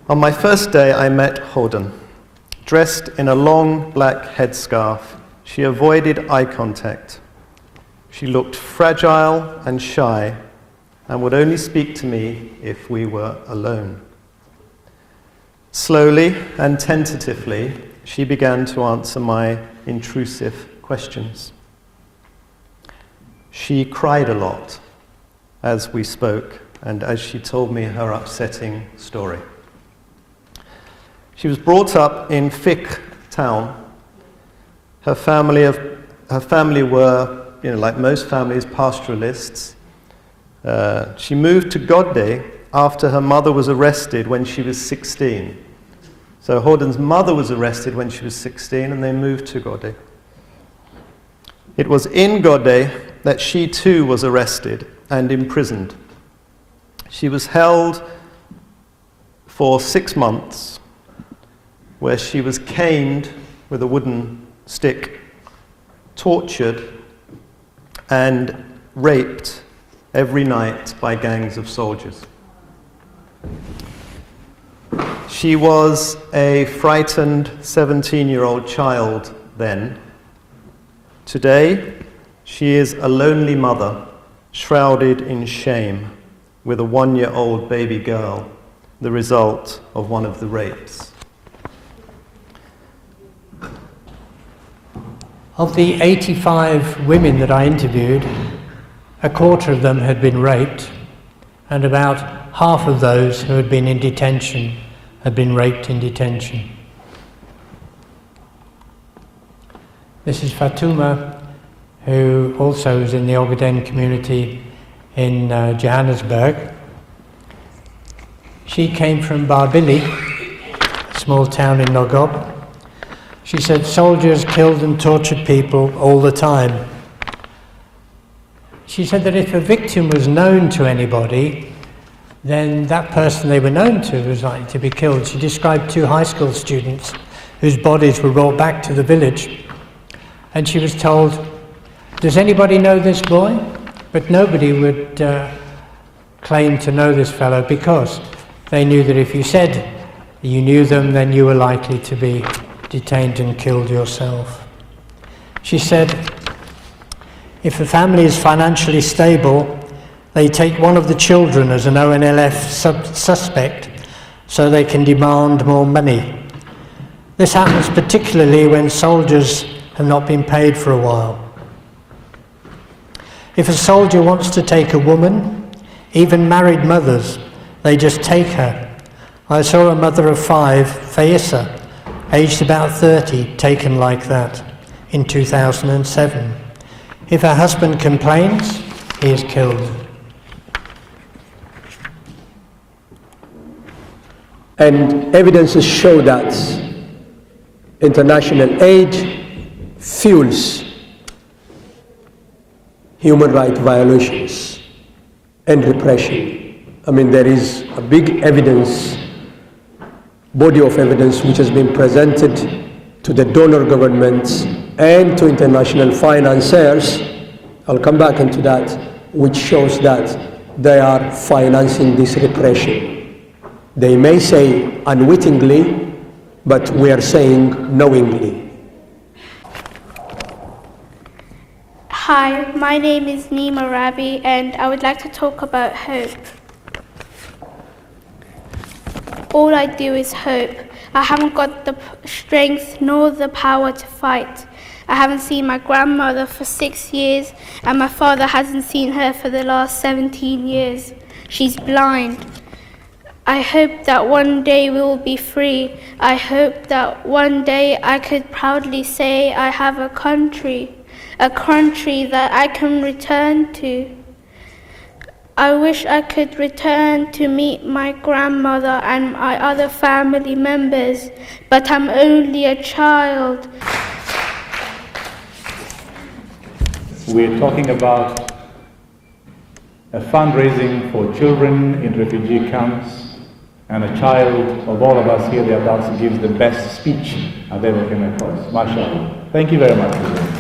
On my first day, I met Holden. Dressed in a long black headscarf, she avoided eye contact. She looked fragile and shy and would only speak to me if we were alone. Slowly and tentatively, she began to answer my intrusive questions. She cried a lot as we spoke and as she told me her upsetting story. She was brought up in Fik town. Her family were, like most families, pastoralists. She moved to Godde after her mother was arrested when she was 16. So Holden's mother was arrested when she was 16 and they moved to Godde. It was in Godde that she too was arrested and imprisoned. She was held for 6 months, where she was caned with a wooden stick, tortured, and raped every night by gangs of soldiers. She was a frightened 17-year-old child then. Today, she is a lonely mother, shrouded in shame, with a 1-year-old baby girl, the result of one of the rapes. Of the 85 women that I interviewed, a quarter of them had been raped, and about half of those who had been in detention had been raped in detention. This is Fatuma, who also is in the Ogaden community in Johannesburg. She came from Barbili, a small town in Nogob. She said soldiers killed and tortured people all the time. She said that if a victim was known to anybody, then that person they were known to was likely to be killed. She described 2 high school students whose bodies were brought back to the village. And she was told, "Does anybody know this boy?" But nobody would claim to know this fellow because they knew that if you said you knew them, then you were likely to be detained and killed yourself. She said, if a family is financially stable, they take one of the children as an ONLF suspect so they can demand more money. This happens particularly when soldiers have not been paid for a while. If a soldier wants to take a woman, even married mothers, they just take her. I saw a mother of 5, Faisa, aged about 30, taken like that in 2007. If her husband complains, he is killed. And evidences show that international aid fuels human rights violations and repression. I mean, there is a big body of evidence which has been presented to the donor governments and to international financiers, I'll come back into that, which shows that they are financing this repression. They may say unwittingly, but we are saying knowingly. Hi, my name is Nima Rabi and I would like to talk about hope. All I do is hope. I haven't got the strength nor the power to fight. I haven't seen my grandmother for 6 years and my father hasn't seen her for the last 17 years. She's blind. I hope that one day we will be free. I hope that one day I could proudly say I have a country that I can return to. I wish I could return to meet my grandmother and my other family members, but I'm only a child. We're talking about a fundraising for children in refugee camps, and a child of all of us here, the adults, gives the best speech I've ever come across. MashaAllah. Thank you very much.